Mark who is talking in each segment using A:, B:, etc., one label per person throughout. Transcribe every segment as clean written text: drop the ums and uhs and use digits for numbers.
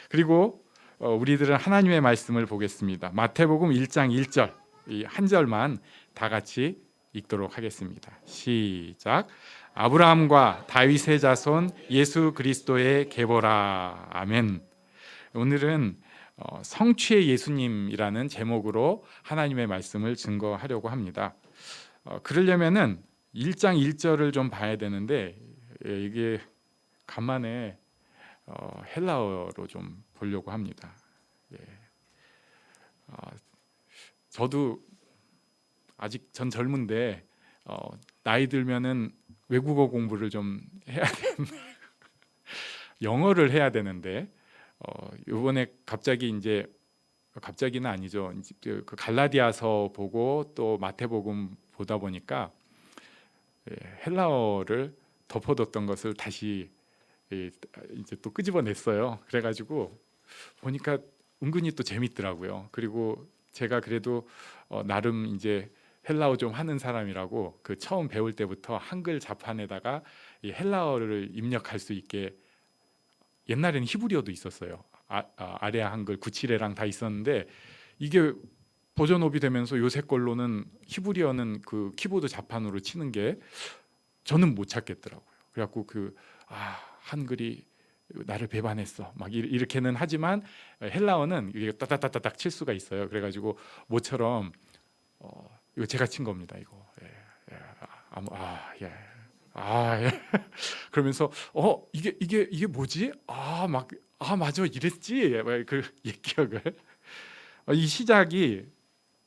A: 그리고 우리들은 하나님의 말씀을 보겠습니다. 마태복음 1장 1절 이 한 절만 다 같이 읽도록 하겠습니다. 시작. 아브라함과 다윗의 자손 예수 그리스도의 계보라. 아멘. 오늘은 성취의 예수님이라는 제목으로 하나님의 말씀을 증거하려고 합니다. 그러려면은 1장 1절을 좀 봐야 되는데 이게 간만에 헬라어로 좀 보려고 합니다. 저도 아직 전 젊은데 나이 들면은 외국어 공부를 좀 해야 되는데 영어를 해야 되는데 이번에 갑자기는 아니죠. 그 갈라디아서 보고 또 마태복음 보다 보니까 헬라어를 덮어뒀던 것을 다시 이제 또 끄집어냈어요. 그래가지고 보니까 은근히 또 재밌더라고요. 그리고 제가 그래도 나름 이제 헬라어 좀 하는 사람이라고 그 처음 배울 때부터 한글 자판에다가 이 헬라어를 입력할 수 있게 옛날에는 히브리어도 있었어요. 아레아 한글 97회랑 다 있었는데 이게 버전업이 되면서 요새 걸로는 히브리어는 그 키보드 자판으로 치는 게 저는 못 찾겠더라고요. 그래갖고 한글이 나를 배반했어 막 이렇게는 하지만 헬라어는 이게 따닥따닥 칠 수가 있어요. 그래가지고 모처럼 이거 제가 친 겁니다. 이거 그러면서 이게 뭐지? 맞아 이랬지. 그 기억을 이 시작이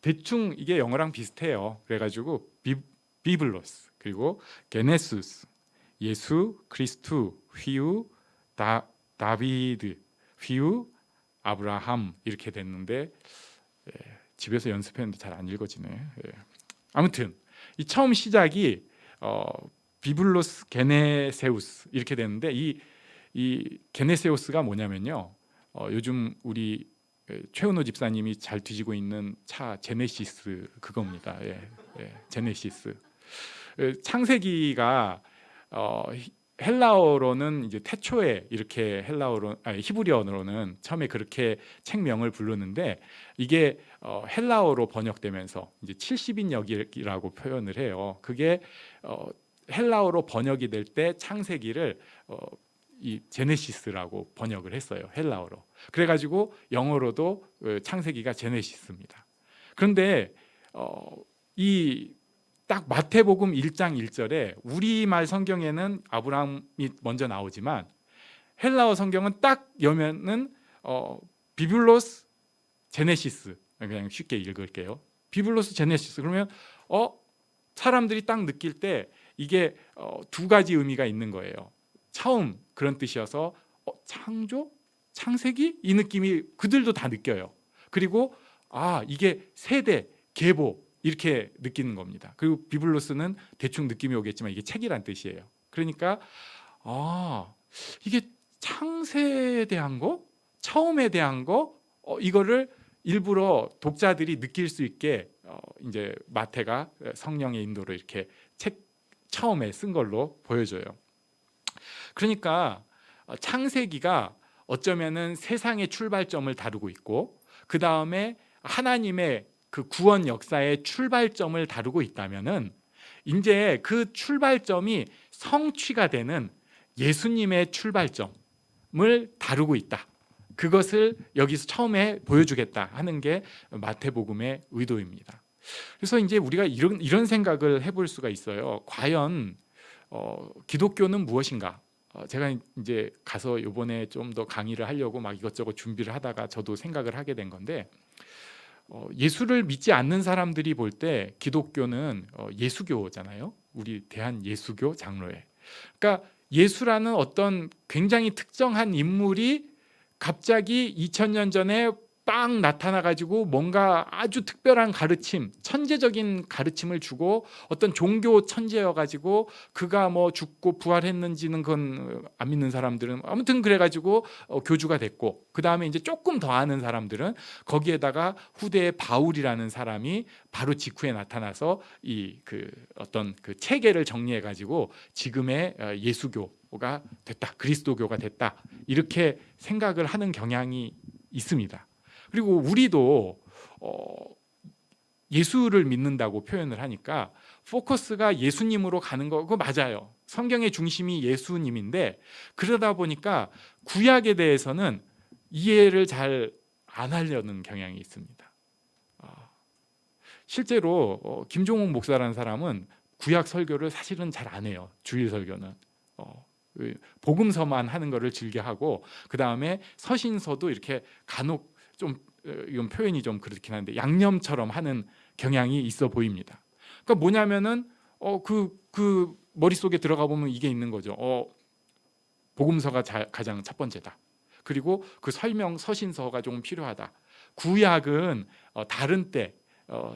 A: 대충 이게 영어랑 비슷해요. 그래가지고 비블로스 그리고 게네수스 예수 그리스도 휘우 다비드 휘우 아브라함 이렇게 됐는데 집에서 연습했는데 잘 안 읽어지네. 아무튼 이 처음 시작이 비블로스 게네세우스 이렇게 됐는데 이 게네세우스가 뭐냐면요. 요즘 우리 최은호 집사님이 잘 뒤지고 있는 차 제네시스 그겁니다. 제네시스. 창세기가 헬라어로는 이제 태초에 이렇게 히브리어로는 처음에 그렇게 책명을 부르는데 이게 헬라어로 번역되면서 이제 70인역이라고 표현을 해요. 그게 헬라어로 번역이 될 때 창세기를 이 제네시스라고 번역을 했어요. 헬라어로. 그래가지고 영어로도 창세기가 제네시스입니다. 그런데 이 딱 마태복음 1장 1절에 우리말 성경에는 아브라함이 먼저 나오지만 헬라어 성경은 딱 여면은 비블로스 제네시스 그냥 쉽게 읽을게요. 비블로스 제네시스 그러면 사람들이 딱 느낄 때 이게 두 가지 의미가 있는 거예요. 처음 그런 뜻이어서 창조? 창세기? 이 느낌이 그들도 다 느껴요. 그리고 이게 세대, 계보 이렇게 느끼는 겁니다. 그리고 비블로스는 대충 느낌이 오겠지만 이게 책이란 뜻이에요. 그러니까 이게 창세에 대한 거, 처음에 대한 거 이거를 일부러 독자들이 느낄 수 있게 이제 마태가 성령의 인도로 이렇게 책 처음에 쓴 걸로 보여줘요. 그러니까 창세기가 어쩌면은 세상의 출발점을 다루고 있고 그 다음에 하나님의 그 구원 역사의 출발점을 다루고 있다면은 이제 그 출발점이 성취가 되는 예수님의 출발점을 다루고 있다. 그것을 여기서 처음에 보여주겠다 하는 게 마태복음의 의도입니다. 그래서 이제 우리가 이런 생각을 해볼 수가 있어요. 과연 기독교는 무엇인가? 제가 이제 가서 이번에 좀 더 강의를 하려고 막 이것저것 준비를 하다가 저도 생각을 하게 된 건데 예수를 믿지 않는 사람들이 볼 때 기독교는 예수교잖아요. 우리 대한 예수교 장로회. 그러니까 예수라는 어떤 굉장히 특정한 인물이 갑자기 2000년 전에 빵 나타나가지고 뭔가 아주 특별한 가르침, 천재적인 가르침을 주고 어떤 종교 천재여가지고 그가 뭐 죽고 부활했는지는 그건 안 믿는 사람들은 아무튼 그래가지고 교주가 됐고, 그 다음에 이제 조금 더 아는 사람들은 거기에다가 후대의 바울이라는 사람이 바로 직후에 나타나서 이 그 어떤 그 체계를 정리해가지고 지금의 예수교가 됐다, 그리스도교가 됐다, 이렇게 생각을 하는 경향이 있습니다. 그리고 우리도 예수를 믿는다고 표현을 하니까 포커스가 예수님으로 가는 거 그거 맞아요. 성경의 중심이 예수님인데 그러다 보니까 구약에 대해서는 이해를 잘 안 하려는 경향이 있습니다. 실제로 김종욱 목사라는 사람은 구약 설교를 사실은 잘 안 해요. 주일 설교는 복음서만 하는 거를 즐겨하고, 그 다음에 서신서도 이렇게 간혹 좀 이건 표현이 좀 그렇긴 한데 양념처럼 하는 경향이 있어 보입니다. 그러니까 뭐냐면은 그 머릿속에 들어가 보면 이게 있는 거죠. 복음서가 가장 첫 번째다. 그리고 그 설명 서신서가 좀 필요하다. 구약은 다른 때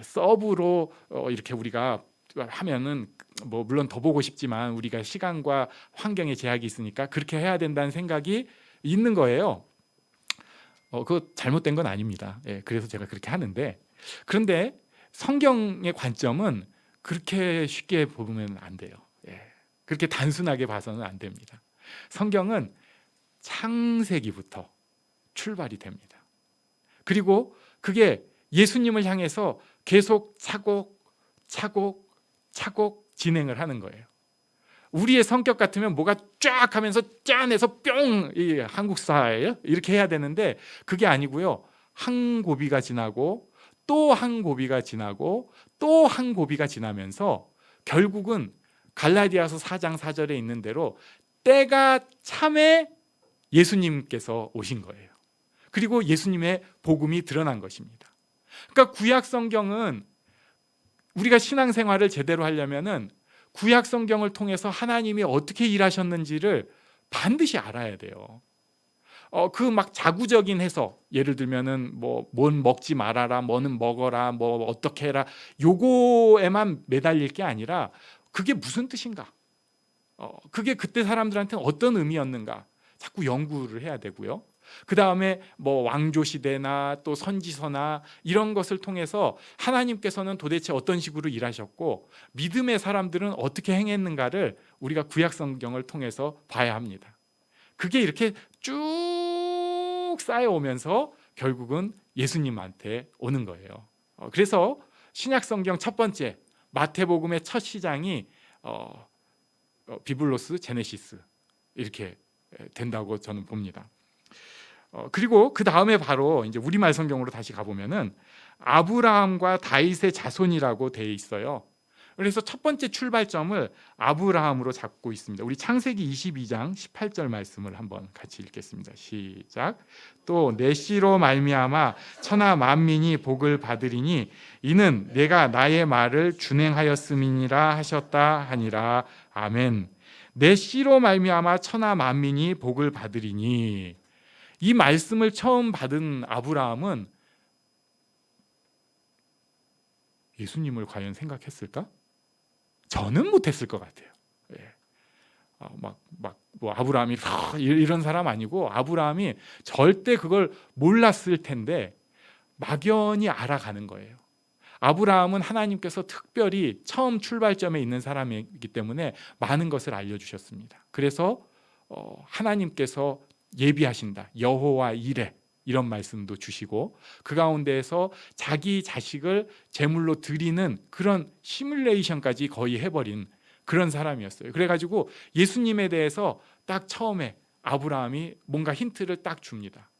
A: 서브로 이렇게 우리가 하면은 뭐 물론 더 보고 싶지만 우리가 시간과 환경의 제약이 있으니까 그렇게 해야 된다는 생각이 있는 거예요. 그거 잘못된 건 아닙니다. 그래서 제가 그렇게 하는데, 그런데 성경의 관점은 그렇게 쉽게 보면 안 돼요. 그렇게 단순하게 봐서는 안 됩니다. 성경은 창세기부터 출발이 됩니다. 그리고 그게 예수님을 향해서 계속 차곡 진행을 하는 거예요. 우리의 성격 같으면 뭐가 쫙 하면서 짠해서 뿅, 이 한국사예요 이렇게 해야 되는데 그게 아니고요. 한 고비가 지나고 또 한 고비가 지나고 또 한 고비가 지나면서 결국은 갈라디아서 4장 4절에 있는 대로 때가 참에 예수님께서 오신 거예요. 그리고 예수님의 복음이 드러난 것입니다. 그러니까 구약 성경은 우리가 신앙생활을 제대로 하려면은 구약 성경을 통해서 하나님이 어떻게 일하셨는지를 반드시 알아야 돼요. 그 막 자구적인 해석, 예를 들면은 뭔 먹지 말아라, 뭐는 먹어라, 뭐 어떻게 해라, 요거에만 매달릴 게 아니라 그게 무슨 뜻인가, 그게 그때 사람들한테는 어떤 의미였는가 자꾸 연구를 해야 되고요. 그 다음에 뭐 왕조 시대나 또 선지서나 이런 것을 통해서 하나님께서는 도대체 어떤 식으로 일하셨고 믿음의 사람들은 어떻게 행했는가를 우리가 구약 성경을 통해서 봐야 합니다. 그게 이렇게 쭉 쌓여오면서 결국은 예수님한테 오는 거예요. 그래서 신약 성경 첫 번째 마태복음의 첫 시장이 비블로스 제네시스 이렇게 된다고 저는 봅니다. 그리고 그 다음에 바로 이제 우리말 성경으로 다시 가보면은 아브라함과 다윗의 자손이라고 되어 있어요. 그래서 첫 번째 출발점을 아브라함으로 잡고 있습니다. 우리 창세기 22장 18절 말씀을 한번 같이 읽겠습니다. 시작. 또 내 씨로 말미암아 천하 만민이 복을 받으리니 이는 내가 나의 말을 준행하였음이니라 하셨다 하니라. 아멘. 내 씨로 말미암아 천하 만민이 복을 받으리니, 이 말씀을 처음 받은 아브라함은 예수님을 과연 생각했을까? 저는 못했을 것 같아요. 뭐 아브라함이 이런 사람 아니고 아브라함이 절대 그걸 몰랐을 텐데 막연히 알아가는 거예요. 아브라함은 하나님께서 특별히 처음 출발점에 있는 사람이기 때문에 많은 것을 알려주셨습니다. 그래서 하나님께서 예비하신다, 여호와 이레, 이런 말씀도 주시고 그 가운데에서 자기 자식을 제물로 드리는 그런 시뮬레이션까지 거의 해버린 그런 사람이었어요. 그래가지고 예수님에 대해서 딱 처음에 아브라함이 뭔가 힌트를 딱 줍니다.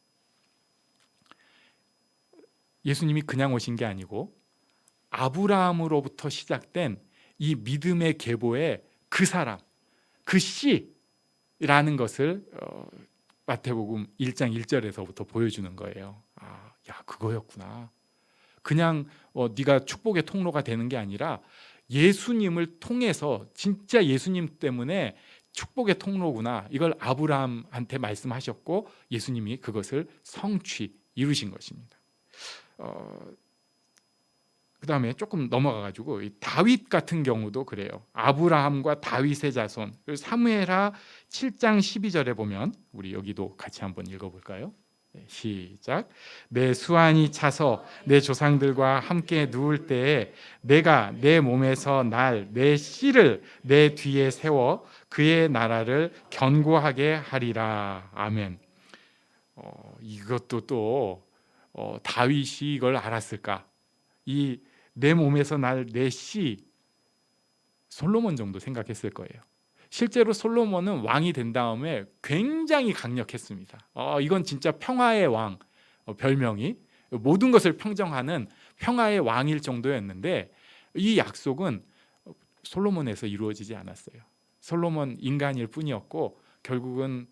A: 예수님이 그냥 오신 게 아니고 아브라함으로부터 시작된 이 믿음의 계보에 그 사람, 그 씨라는 것을 마태복음 1장 1절에서부터 보여주는 거예요. 야, 그거였구나. 그냥 네가 축복의 통로가 되는 게 아니라 예수님을 통해서 진짜 예수님 때문에 축복의 통로구나. 이걸 아브라함한테 말씀하셨고 예수님이 그것을 성취 이루신 것입니다. 그다음에 조금 넘어가가지고 이 다윗 같은 경우도 그래요. 아브라함과 다윗의 자손. 사무엘하 7장 12절에 보면 우리 여기도 같이 한번 읽어볼까요? 시작. 내 수완이 차서 내 조상들과 함께 누울 때에 내가 내 몸에서 내 씨를 내 뒤에 세워 그의 나라를 견고하게 하리라. 아멘. 이것도 또 다윗이 이걸 알았을까? 이 내 몸에서 내 씨, 솔로몬 정도 생각했을 거예요. 실제로 솔로몬은 왕이 된 다음에 굉장히 강력했습니다. 이건 진짜 평화의 왕, 별명이 모든 것을 평정하는 평화의 왕일 정도였는데 이 약속은 솔로몬에서 이루어지지 않았어요. 솔로몬 인간일 뿐이었고 결국은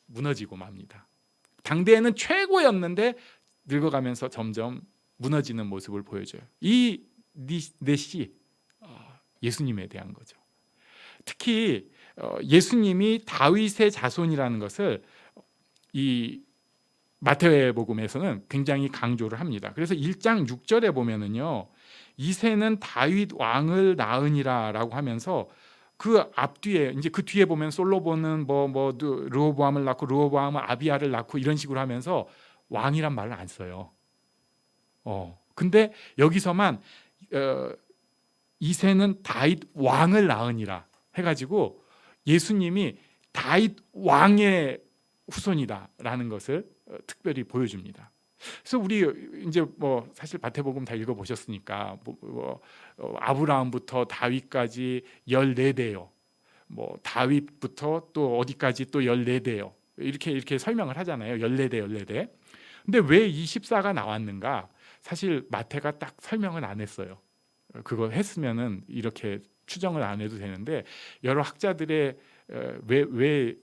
A: 무너지고 맙니다. 당대에는 최고였는데 늙어가면서 점점 무너지는 모습을 보여줘요. 이 내 씨, 예수님에 대한 거죠. 특히 예수님이 다윗의 자손이라는 것을 이 마태복음에서는 굉장히 강조를 합니다. 그래서 1장 6절에 보면은요, 이새는 다윗 왕을 낳으니라라고 하면서 그 앞뒤에 이제 그 뒤에 보면 솔로몬은 르호보암을 낳고 르호보암은 아비야를 낳고 이런 식으로 하면서 왕이란 말을 안 써요. 근데 여기서만 이새는 다윗 왕을 낳으니라 해가지고 예수님이 다윗 왕의 후손이다라는 것을 특별히 보여줍니다. 그래서 우리 이제 사실 마태복음 다 읽어보셨으니까 아브라함부터 다윗까지 14대요. 다윗부터 또 어디까지 또 14대요. 이렇게 설명을 하잖아요. 14대. 근데 왜 이 14가 나왔는가? 사실 마태가 딱 설명은 안 했어요. 그거 했으면은 이렇게 추정을 안 해도 되는데 여러 학자들의 왜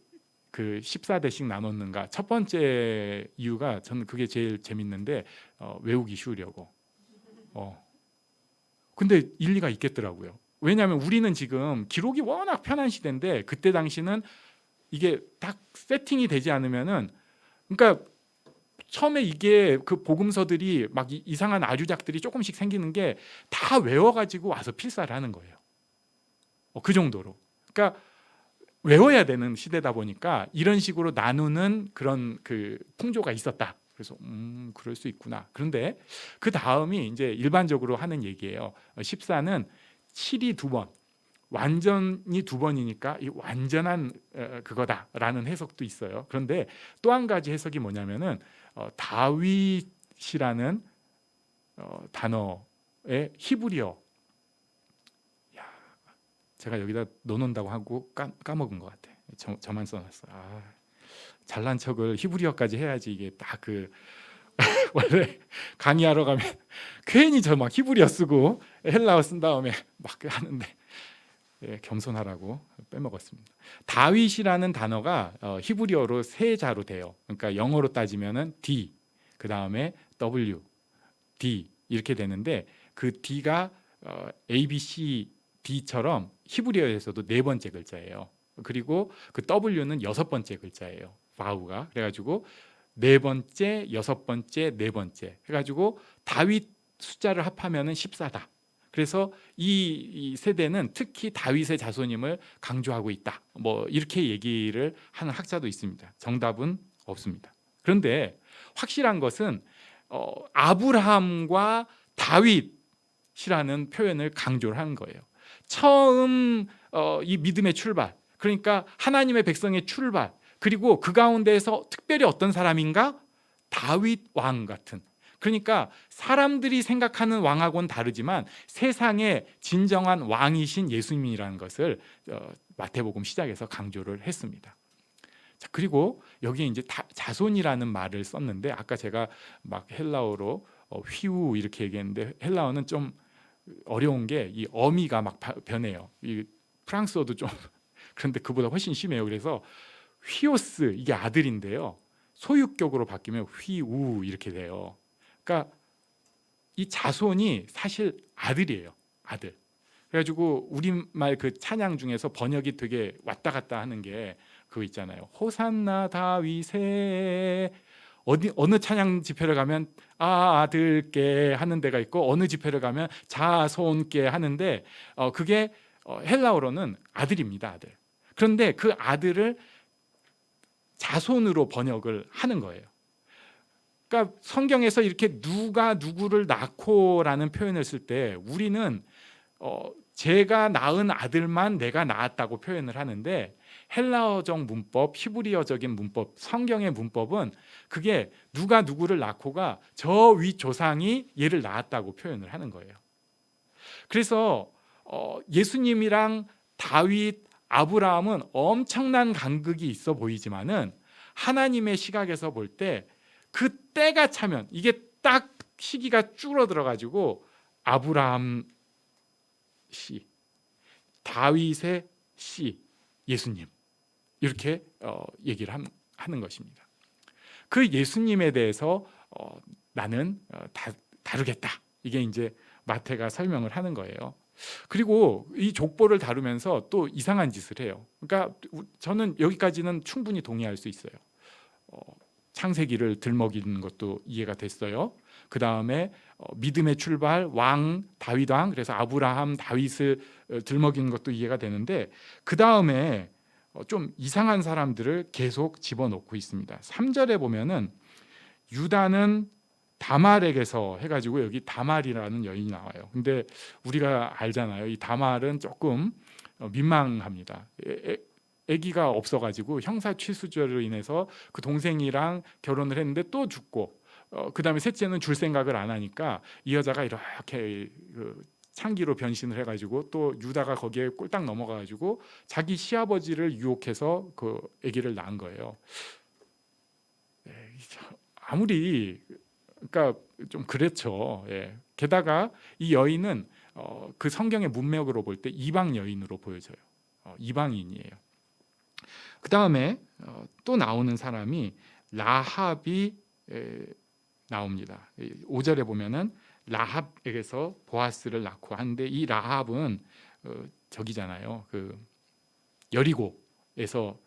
A: 그 14대씩 나눴는가? 첫 번째 이유가 저는 그게 제일 재밌는데 외우기 쉬우려고. 근데 일리가 있겠더라고요. 왜냐하면 우리는 지금 기록이 워낙 편한 시대인데 그때 당시는 이게 딱 세팅이 되지 않으면은 그러니까 처음에 이게 그 복음서들이 막 이상한 아류작들이 조금씩 생기는 게 다 외워가지고 와서 필사를 하는 거예요. 그 정도로. 그러니까 외워야 되는 시대다 보니까 이런 식으로 나누는 그런 그 풍조가 있었다. 그래서 그럴 수 있구나. 그런데 그 다음이 이제 일반적으로 하는 얘기예요. 14는 7이 2번, 완전히 2번이니까 이 완전한 그거다라는 해석도 있어요. 그런데 또 한 가지 해석이 뭐냐면은 다윗이라는 단어의 히브리어. 제가 여기다 넣어놓는다고 하고 까먹은 것 같아. 저만 써놨어. 잘난 척을 히브리어까지 해야지 이게 딱 그 원래 강의하러 가면 괜히 저 막 히브리어 쓰고 헬라어 쓴 다음에 막 하는데 겸손하라고 빼먹었습니다. 다윗이라는 단어가 히브리어로 세 자로 돼요. 그러니까 영어로 따지면은 D, 그 다음에 W, D 이렇게 되는데 그 D가 A, B, C, D처럼 히브리어에서도 네 번째 글자예요. 그리고 그 W는 여섯 번째 글자예요. 바우가. 그래가지고 네 번째, 여섯 번째, 네 번째 해가지고 다윗 숫자를 합하면은 14다. 그래서 이 세대는 특히 다윗의 자손임을 강조하고 있다. 이렇게 얘기를 하는 학자도 있습니다. 정답은 없습니다. 그런데 확실한 것은 아브라함과 다윗이라는 표현을 강조를 하는 거예요. 처음 이 믿음의 출발, 그러니까 하나님의 백성의 출발, 그리고 그 가운데에서 특별히 어떤 사람인가? 다윗 왕 같은. 그러니까 사람들이 생각하는 왕하고는 다르지만 세상의 진정한 왕이신 예수님이라는 것을 마태복음 시작에서 강조를 했습니다. 자, 그리고 여기에 이제 자손이라는 말을 썼는데 아까 제가 막 헬라어로 휘우 이렇게 얘기했는데 헬라어는 좀 어려운 게 이 어미가 막 변해요. 이 프랑스어도 좀 그런데 그보다 훨씬 심해요. 그래서 휘오스 이게 아들인데요. 소유격으로 바뀌면 휘우 이렇게 돼요. 그러니까 이 자손이 사실 아들이에요. 아들. 그래가지고 우리말 그 찬양 중에서 번역이 되게 왔다 갔다 하는 게 그거 있잖아요. 호산나 다윗의 어느 찬양 집회를 가면 아들께 하는 데가 있고 어느 집회를 가면 자손께 하는데 그게 헬라어로는 아들입니다. 아들. 그런데 그 아들을 자손으로 번역을 하는 거예요. 그러니까 성경에서 이렇게 누가 누구를 낳고라는 표현을 쓸 때 우리는 제가 낳은 아들만 내가 낳았다고 표현을 하는데 헬라어적 문법, 히브리어적인 문법, 성경의 문법은 그게 누가 누구를 낳고가 저 위 조상이 얘를 낳았다고 표현을 하는 거예요. 그래서 예수님이랑 다윗, 아브라함은 엄청난 간극이 있어 보이지만은 하나님의 시각에서 볼 때 그 때가 차면 이게 딱 시기가 줄어들어 가지고 아브라함 씨, 다윗의 씨, 예수님 이렇게 얘기를 하는 것입니다. 그 예수님에 대해서 나는 다루겠다. 이게 이제 마태가 설명을 하는 거예요. 그리고 이 족보를 다루면서 또 이상한 짓을 해요. 그러니까 저는 여기까지는 충분히 동의할 수 있어요. 창세기를 들먹이는 것도 이해가 됐어요. 그 다음에 믿음의 출발, 왕, 다윗 왕, 그래서 아브라함, 다윗을 들먹이는 것도 이해가 되는데 그 다음에 좀 이상한 사람들을 계속 집어넣고 있습니다. 3절에 보면은 유다는 다말에게서 해가지고 여기 다말이라는 여인이 나와요. 근데 우리가 알잖아요. 이 다말은 조금 민망합니다. 아기가 없어가지고 형사 취수죄로 인해서 그 동생이랑 결혼을 했는데 또 죽고 그 다음에 셋째는 줄 생각을 안 하니까 이 여자가 이렇게 창기로 변신을 해가지고 또 유다가 거기에 꼴딱 넘어가가지고 자기 시아버지를 유혹해서 그 아기를 낳은 거예요. 아무리 그러니까 좀 그렇죠. 게다가 이 여인은 그 성경의 문맥으로 볼 때 이방 여인으로 보여져요. 이방인이에요. 그 다음에 또 나오는 사람이 라합이 나옵니다. 5절에 보면은 라합에게서 보아스를 낳고 하는데 이 라합은 저기잖아요. 그 여리고에서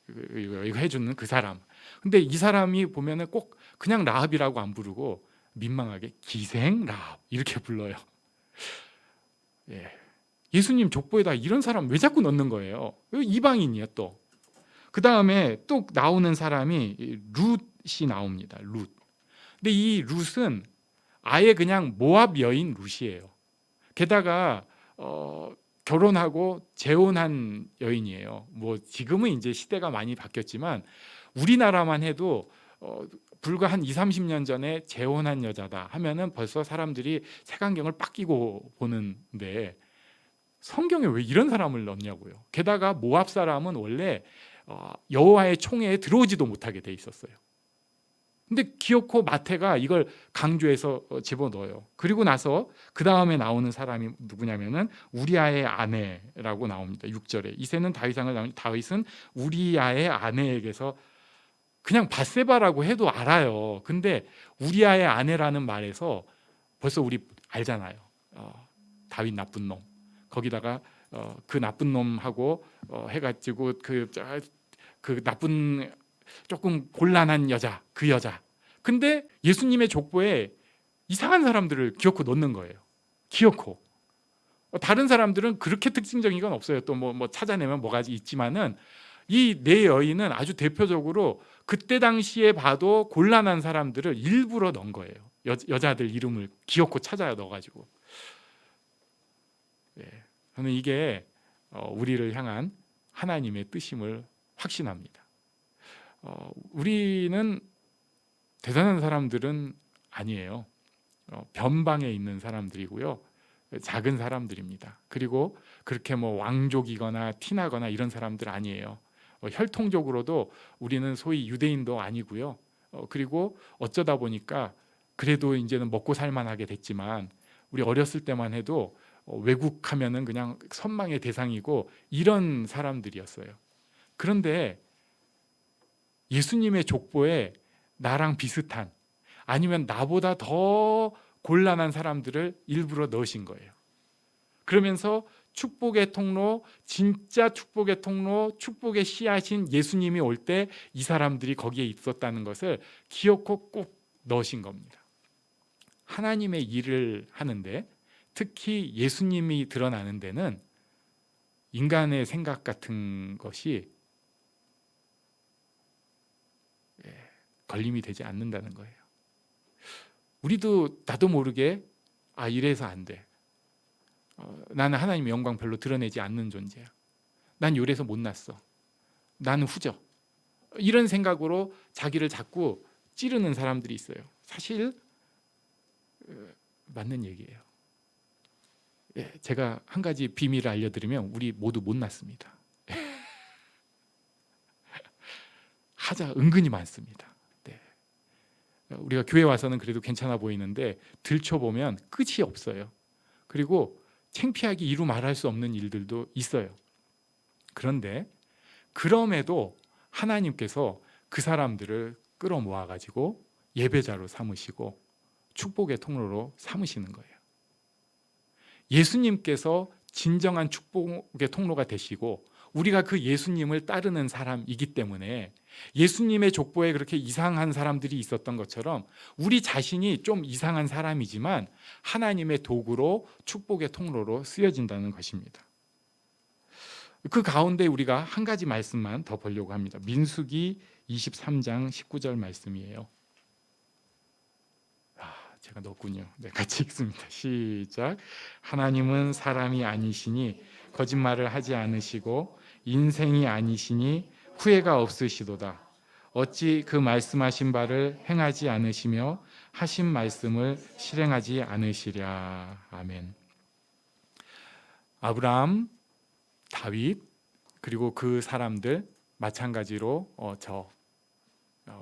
A: 이거 해주는 그 사람. 근데 이 사람이 보면은 꼭 그냥 라합이라고 안 부르고 민망하게 기생 라합 이렇게 불러요. 예수님 족보에다 이런 사람 왜 자꾸 넣는 거예요? 이방인이야 또. 그 다음에 또 나오는 사람이 룻이 나옵니다. 룻. 근데 이 룻은 아예 그냥 모압 여인 룻이에요. 게다가 결혼하고 재혼한 여인이에요. 뭐 지금은 이제 시대가 많이 바뀌었지만 우리나라만 해도 불과 한 20-30년 전에 재혼한 여자다 하면은 벌써 사람들이 색안경을 빡 끼고 보는데 성경에 왜 이런 사람을 넣냐고요. 게다가 모압 사람은 원래 여호와의 총회에 들어오지도 못하게 돼 있었어요. 근데 기어코 마태가 이걸 강조해서 집어넣어요. 그리고 나서 그 다음에 나오는 사람이 누구냐면은 우리아의 아내라고 나옵니다. 6절에 이새는 다윗왕을 낳은 다윗은 우리아의 아내에게서 그냥 밧세바라고 해도 알아요. 근데 우리아의 아내라는 말에서 벌써 우리 알잖아요. 다윗 나쁜 놈. 거기다가 그 나쁜 놈하고 해가지고 그 나쁜 조금 곤란한 여자, 그 여자. 근데 예수님의 족보에 이상한 사람들을 기어코 넣는 거예요. 기어코. 다른 사람들은 그렇게 특징적인 건 없어요. 또 뭐 찾아내면 뭐가 있지만은 이 네 여인은 아주 대표적으로 그때 당시에 봐도 곤란한 사람들을 일부러 넣은 거예요. 여자들 이름을 기어코 찾아 넣어가지고. 저는 이게 우리를 향한 하나님의 뜻임을 확신합니다. 우리는 대단한 사람들은 아니에요. 변방에 있는 사람들이고요. 작은 사람들입니다. 그리고 그렇게 뭐 왕족이거나 티나거나 이런 사람들 아니에요. 혈통적으로도 우리는 소위 유대인도 아니고요. 그리고 어쩌다 보니까 그래도 이제는 먹고 살만하게 됐지만 우리 어렸을 때만 해도 외국 하면은 그냥 선망의 대상이고 이런 사람들이었어요. 그런데 예수님의 족보에 나랑 비슷한 아니면 나보다 더 곤란한 사람들을 일부러 넣으신 거예요. 그러면서 축복의 통로, 진짜 축복의 통로, 축복의 씨앗인 예수님이 올 때 이 사람들이 거기에 있었다는 것을 기억코 꼭 넣으신 겁니다. 하나님의 일을 하는데, 특히 예수님이 드러나는 데는 인간의 생각 같은 것이 걸림이 되지 않는다는 거예요. 우리도 나도 모르게 이래서 안 돼. 나는 하나님의 영광 별로 드러내지 않는 존재야. 난 요래서 못났어. 나는 후져. 이런 생각으로 자기를 자꾸 찌르는 사람들이 있어요. 사실 맞는 얘기예요. 제가 한 가지 비밀을 알려드리면 우리 모두 못났습니다. 하자 은근히 많습니다. 우리가 교회 와서는 그래도 괜찮아 보이는데 들춰보면 끝이 없어요. 그리고 창피하게 이루 말할 수 없는 일들도 있어요. 그런데 그럼에도 하나님께서 그 사람들을 끌어모아 가지고 예배자로 삼으시고 축복의 통로로 삼으시는 거예요. 예수님께서 진정한 축복의 통로가 되시고 우리가 그 예수님을 따르는 사람이기 때문에 예수님의 족보에 그렇게 이상한 사람들이 있었던 것처럼 우리 자신이 좀 이상한 사람이지만 하나님의 도구로 축복의 통로로 쓰여진다는 것입니다. 그 가운데 우리가 한 가지 말씀만 더 보려고 합니다. 민수기 23장 19절 말씀이에요. 제가 넣었군요. 같이 읽습니다. 시작. 하나님은 사람이 아니시니 거짓말을 하지 않으시고 인생이 아니시니 후회가 없으시도다. 어찌 그 말씀하신 바를 행하지 않으시며 하신 말씀을 실행하지 않으시랴. 아멘. 아브라함, 다윗 그리고 그 사람들 마찬가지로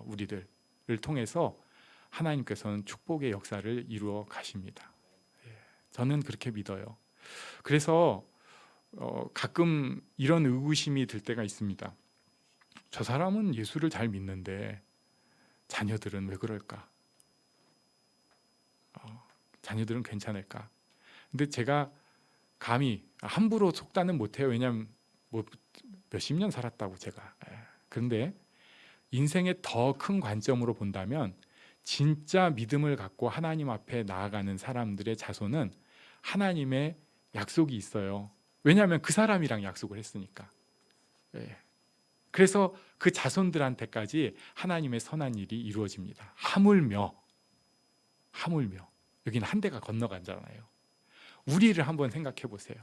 A: 우리들을 통해서 하나님께서는 축복의 역사를 이루어 가십니다. 저는 그렇게 믿어요. 그래서 가끔 이런 의구심이 들 때가 있습니다. 저 사람은 예수를 잘 믿는데 자녀들은 왜 그럴까? 자녀들은 괜찮을까? 근데 제가 감히 함부로 속단은 못해요. 왜냐하면 몇십 년 살았다고 제가. 그런데 인생의 더 큰 관점으로 본다면 진짜 믿음을 갖고 하나님 앞에 나아가는 사람들의 자손은 하나님의 약속이 있어요. 왜냐하면 그 사람이랑 약속을 했으니까. 그래서 그 자손들한테까지 하나님의 선한 일이 이루어집니다. 하물며 여기는 한 대가 건너가잖아요. 우리를 한번 생각해 보세요.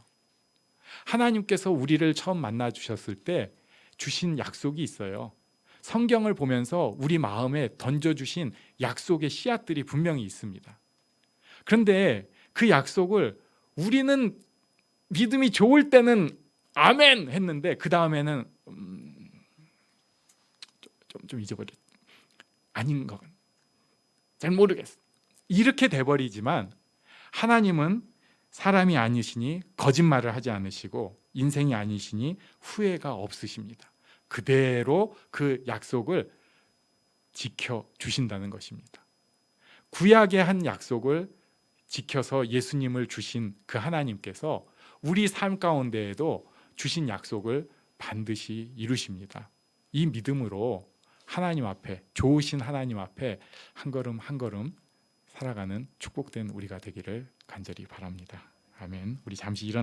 A: 하나님께서 우리를 처음 만나 주셨을 때 주신 약속이 있어요. 성경을 보면서 우리 마음에 던져주신 약속의 씨앗들이 분명히 있습니다. 그런데 그 약속을 우리는 믿음이 좋을 때는 아멘 했는데 그 다음에는 좀 잊어버렸. 아닌 것 잘 모르겠어. 이렇게 돼버리지만 하나님은 사람이 아니시니 거짓말을 하지 않으시고 인생이 아니시니 후회가 없으십니다. 그대로 그 약속을 지켜주신다는 것입니다. 구약의 한 약속을 지켜서 예수님을 주신 그 하나님께서 우리 삶 가운데에도 주신 약속을 반드시 이루십니다. 이 믿음으로 하나님 앞에, 좋으신 하나님 앞에 한 걸음 한 걸음 살아가는 축복된 우리가 되기를 간절히 바랍니다. 아멘. 우리 잠시 일어나